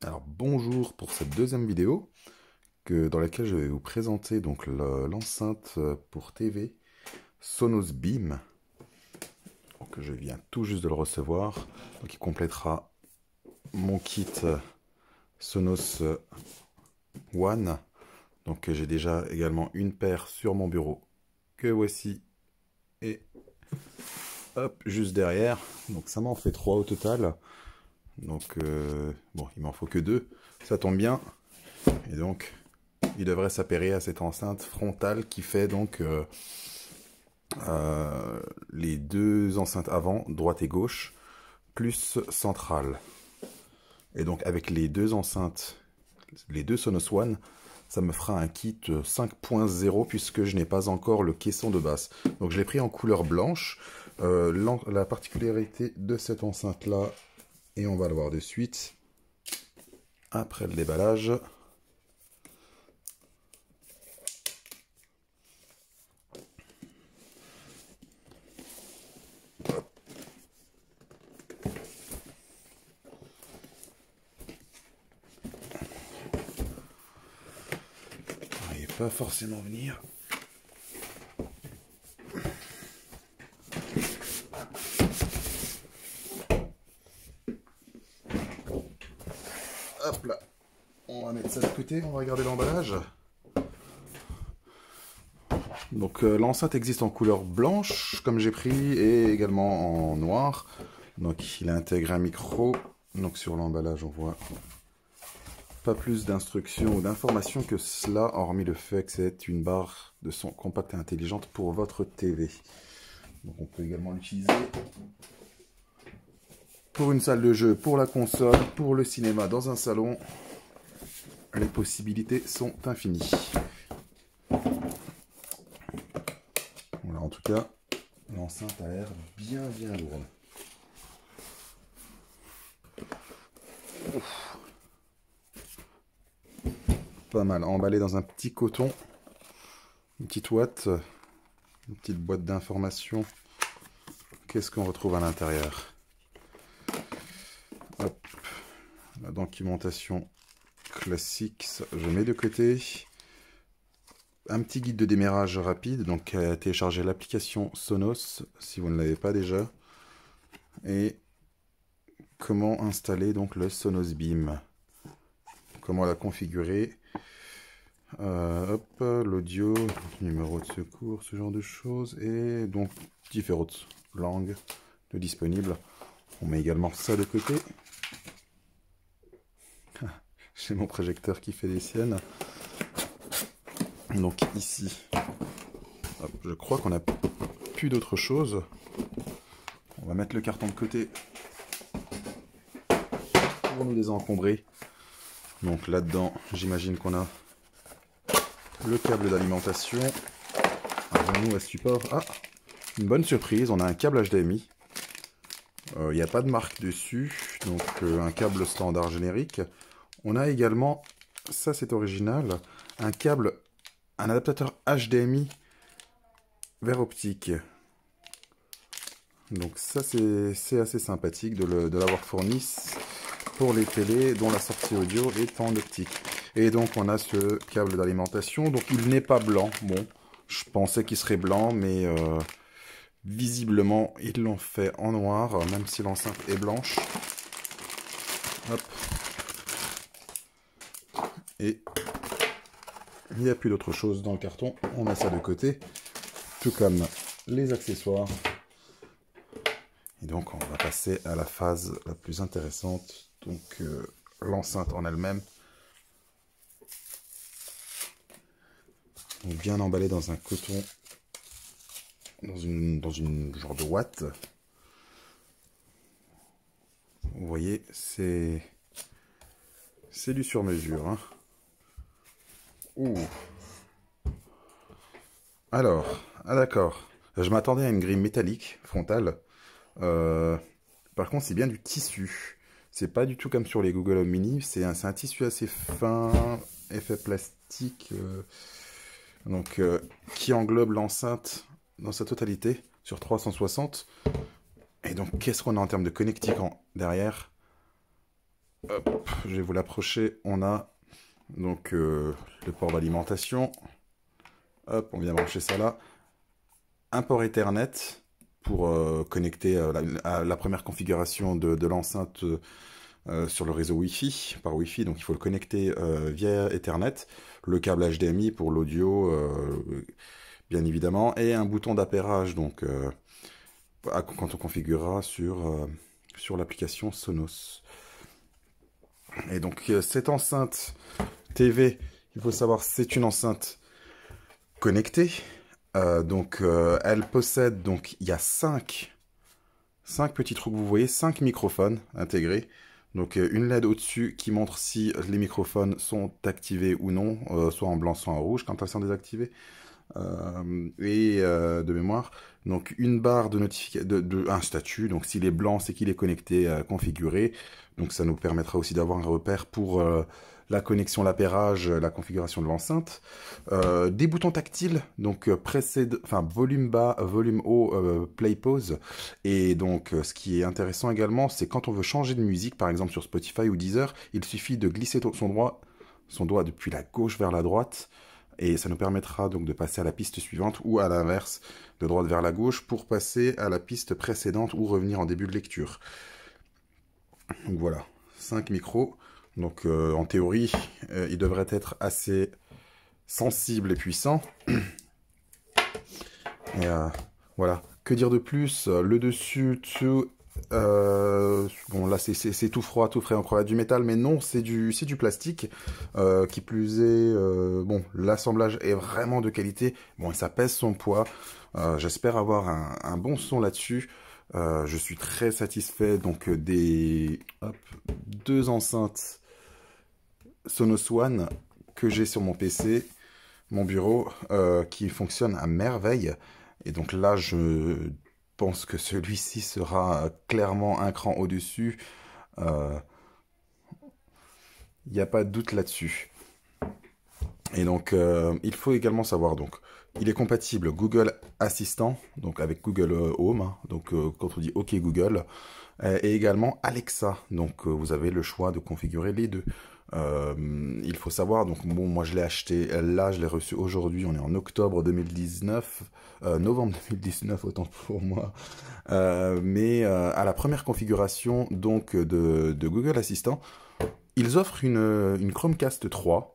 Alors bonjour pour cette deuxième vidéo dans laquelle je vais vous présenter donc l'enceinte pour TV Sonos Beam que je viens tout juste de le recevoir, donc il complétera mon kit Sonos One. Donc j'ai déjà également une paire sur mon bureau que voici, et hop juste derrière, donc ça m'en fait trois au total. Donc bon, il m'en faut que deux, ça tombe bien. Et donc il devrait s'appairer à cette enceinte frontale qui fait donc les deux enceintes avant, droite et gauche, plus centrale. Et donc avec les deux enceintes, les deux Sonos One, ça me fera un kit 5.0 puisque je n'ai pas encore le caisson de basse. Donc je l'ai pris en couleur blanche. La particularité de cette enceinte là, et on va le voir de suite après le déballage, il n'est pas forcément venir. Hop là, on va mettre ça de côté, on va regarder l'emballage. Donc l'enceinte existe en couleur blanche comme j'ai pris, et également en noir. Donc il intègre un micro. Donc sur l'emballage on voit pas plus d'instructions ou d'informations que cela, hormis le fait que c'est une barre de son compacte et intelligente pour votre TV. Donc on peut également l'utiliser pour une salle de jeu, pour la console, pour le cinéma, dans un salon. Les possibilités sont infinies. Voilà, en tout cas, l'enceinte a l'air bien lourde. Ouf. Pas mal, emballé dans un petit coton, une petite ouate, une petite boîte d'informations. Qu'est-ce qu'on retrouve à l'intérieur? Hop, la documentation classique, je mets de côté. Un petit guide de démarrage rapide, donc téléchargez l'application Sonos si vous ne l'avez pas déjà. Et comment installer donc le Sonos Beam, comment la configurer. Hop, l'audio, numéro de secours, ce genre de choses, et donc différentes langues de disponibles. On met également ça de côté. J'ai mon projecteur qui fait des siennes. Donc ici, hop, je crois qu'on n'a plus d'autre chose. On va mettre le carton de côté pour nous désencombrer. Donc là-dedans, j'imagine qu'on a le câble d'alimentation. Avons-nous à support? Ah, une bonne surprise, on a un câble HDMI. Il n'y a pas de marque dessus, donc un câble standard générique. On a également, ça c'est original, un adaptateur HDMI vers optique. Donc ça c'est assez sympathique de l'avoir fourni pour les télés dont la sortie audio est en optique. Et donc on a ce câble d'alimentation, donc il n'est pas blanc. Bon, je pensais qu'il serait blanc, mais visiblement ils l'ont fait en noir, même si l'enceinte est blanche. Hop. Et il n'y a plus d'autre chose dans le carton, on met ça de côté, tout comme les accessoires. Et donc on va passer à la phase la plus intéressante, donc l'enceinte en elle-même. Bien emballée dans un coton, dans une genre de ouate. Vous voyez, c'est du sur-mesure. Hein. Ouh. Alors, ah d'accord. Je m'attendais à une grille métallique frontale. Par contre, c'est bien du tissu. C'est pas du tout comme sur les Google Home Mini. C'est un tissu assez fin, effet plastique, donc qui englobe l'enceinte dans sa totalité sur 360. Et donc, qu'est-ce qu'on a en termes de connectique derrière? Hop, je vais vous l'approcher. On a donc le port d'alimentation. Hop, on vient brancher ça là. Un port Ethernet pour connecter à la première configuration de l'enceinte sur le réseau Wi-Fi, par Wi-Fi. Donc il faut le connecter via Ethernet. Le câble HDMI pour l'audio, bien évidemment. Et un bouton d'appairage, donc quand on configurera sur l'application Sonos. Et donc cette enceinte TV, il faut savoir, c'est une enceinte connectée. Elle possède, donc il y a 5 petits trous que vous voyez, 5 microphones intégrés. Donc une LED au-dessus qui montre si les microphones sont activés ou non, soit en blanc, soit en rouge quand elles sont désactivées. De mémoire, donc une barre de notification, un statut, donc s'il est blanc, c'est qu'il est connecté, configuré. Donc ça nous permettra aussi d'avoir un repère pour la connexion, l'appairage, la configuration de l'enceinte. Des boutons tactiles, donc volume bas, volume haut, play, pause. Et donc ce qui est intéressant également, c'est quand on veut changer de musique, par exemple sur Spotify ou Deezer, il suffit de glisser son doigt depuis la gauche vers la droite. Et ça nous permettra donc de passer à la piste suivante ou à l'inverse, de droite vers la gauche, pour passer à la piste précédente ou revenir en début de lecture. Donc voilà, 5 micros. Donc en théorie, ils devraient être assez sensibles et puissants. Et voilà, que dire de plus? Le dessus, bon là c'est tout froid, tout frais, on croirait du métal, mais non, c'est du plastique. Qui plus est, bon, l'assemblage est vraiment de qualité. Bon, et ça pèse son poids. J'espère avoir un bon son là-dessus. Je suis très satisfait donc des 2 enceintes Sonos One que j'ai sur mon PC, mon bureau, qui fonctionnent à merveille. Et donc là, je pense que celui-ci sera clairement un cran au-dessus. Il n'y a pas de doute là-dessus. Et donc, il faut également savoir, donc, il est compatible Google Assistant, donc avec Google Home, hein, donc quand on dit OK Google, et également Alexa. Donc, vous avez le choix de configurer les deux. Il faut savoir, donc bon, moi je l'ai acheté là, je l'ai reçu aujourd'hui, on est en octobre 2019, novembre 2019 autant pour moi, mais à la première configuration donc de Google Assistant, ils offrent une Chromecast 3.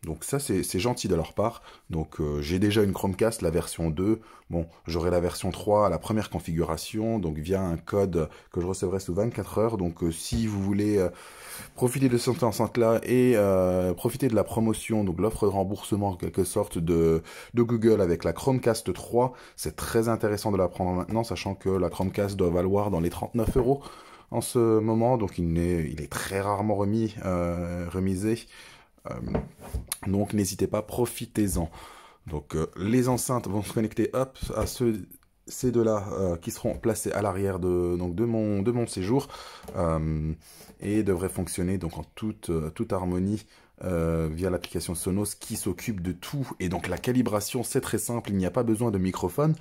Donc ça, c'est gentil de leur part. Donc j'ai déjà une Chromecast, la version 2. Bon, j'aurai la version 3 à la première configuration, donc via un code que je recevrai sous 24 heures. Donc si vous voulez profiter de cette enceinte-là et profiter de la promotion, donc l'offre de remboursement en quelque sorte de Google avec la Chromecast 3, c'est très intéressant de la prendre maintenant, sachant que la Chromecast doit valoir dans les 39 € en ce moment. Donc il est très rarement remisé. Donc n'hésitez pas, profitez-en. Donc les enceintes vont se connecter à ces deux-là qui seront placés à l'arrière de mon séjour et devraient fonctionner donc en toute harmonie via l'application Sonos qui s'occupe de tout. Et donc la calibration, c'est très simple, il n'y a pas besoin de microphone.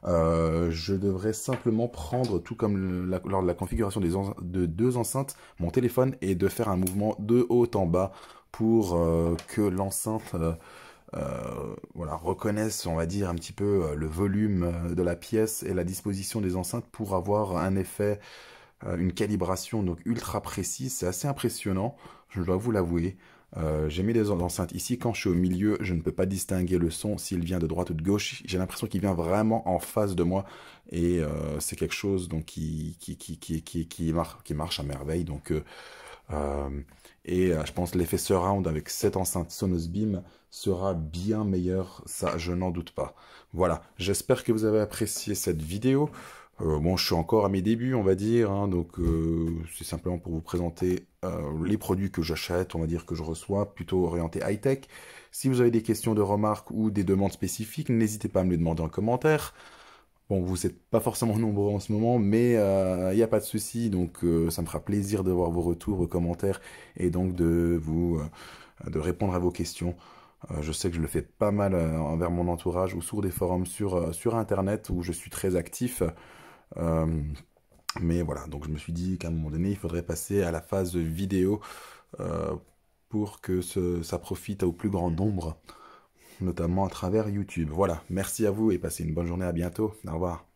Je devrais simplement prendre, tout comme lors de la configuration de 2 enceintes, mon téléphone et de faire un mouvement de haut en bas pour que l'enceinte voilà, reconnaisse, on va dire, un petit peu le volume de la pièce et la disposition des enceintes pour avoir un effet, une calibration donc ultra précise. C'est assez impressionnant, je dois vous l'avouer. J'ai mis des enceintes ici, quand je suis au milieu, je ne peux pas distinguer le son s'il vient de droite ou de gauche. J'ai l'impression qu'il vient vraiment en face de moi et c'est quelque chose donc qui marche à merveille. Donc je pense l'effet surround avec cette enceinte Sonos Beam sera bien meilleur, ça je n'en doute pas. Voilà, j'espère que vous avez apprécié cette vidéo. Bon, je suis encore à mes débuts, on va dire, hein, donc c'est simplement pour vous présenter les produits que j'achète, on va dire que je reçois, plutôt orienté high-tech. Si vous avez des questions, de remarques ou des demandes spécifiques, n'hésitez pas à me les demander en commentaire. Bon, vous n'êtes pas forcément nombreux en ce moment, mais il n'y a pas de souci, donc ça me fera plaisir de voir vos retours, vos commentaires, et donc de répondre à vos questions. Je sais que je le fais pas mal envers mon entourage ou sur des forums sur Internet où je suis très actif. Mais voilà, donc je me suis dit qu'à un moment donné, il faudrait passer à la phase vidéo euh, pour que ça profite au plus grand nombre, notamment à travers YouTube. Voilà, merci à vous et passez une bonne journée, à bientôt. Au revoir.